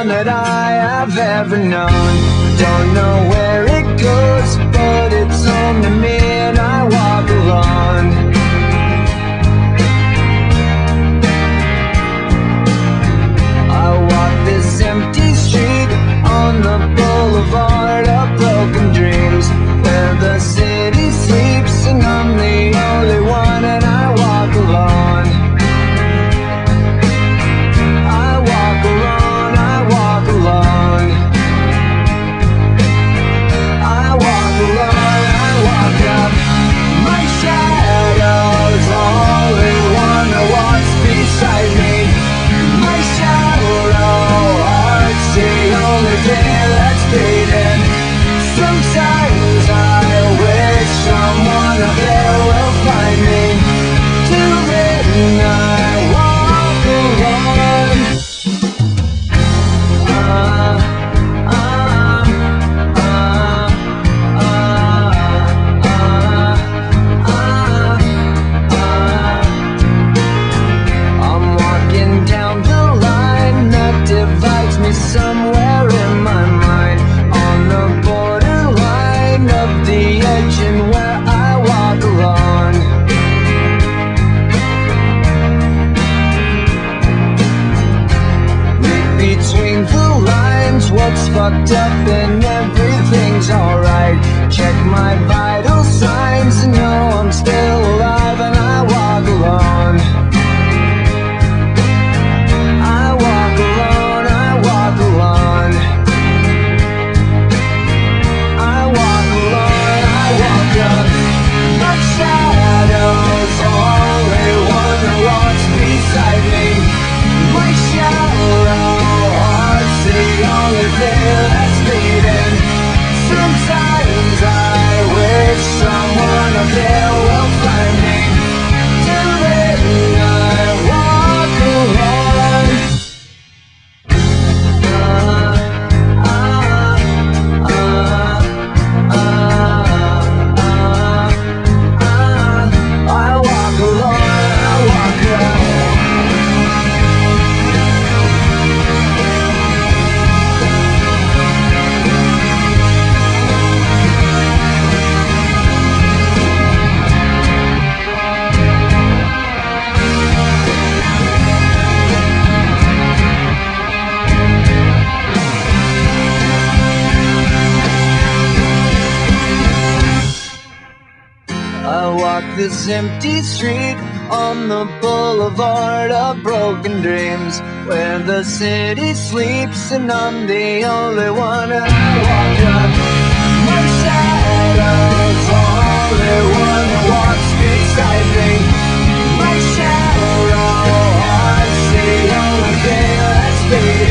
one that I have ever known. Don't know where it goes, but it's home to me and I walk alone. I walk this empty street on the boulevard of broken dreams, where the city sleeps and I'm the only one and I walk alone. I walk alone, I walk alone. I walk alone, I walk up. My shadow's only one that walks beside me. My shallow heart's the only thing that's beating. Sometimes I wish someone up there will find me. Till then I walk alone. I'm walking down the line that divides me somewhere in my mind, on the borderline of the edge and where I walk alone. Read between the lines what's fucked up and everything's alright. Check my vital signs and know I'm still alive and I walk alone. I walk alone, I walk alone. I walk alone, I walk up. My shadow's only one that walks beside me. My shallow heart's the only thing that's beating. Sometimes I wish someone up there will find me. Till then I walk alone. I walk alone, I walk alone. I walk this empty street on the boulevard of broken dreams, where the city sleeps and I'm the only one and I walk up. My shadow's only one that walks beside me. My shallow heart's the only thing that's beating.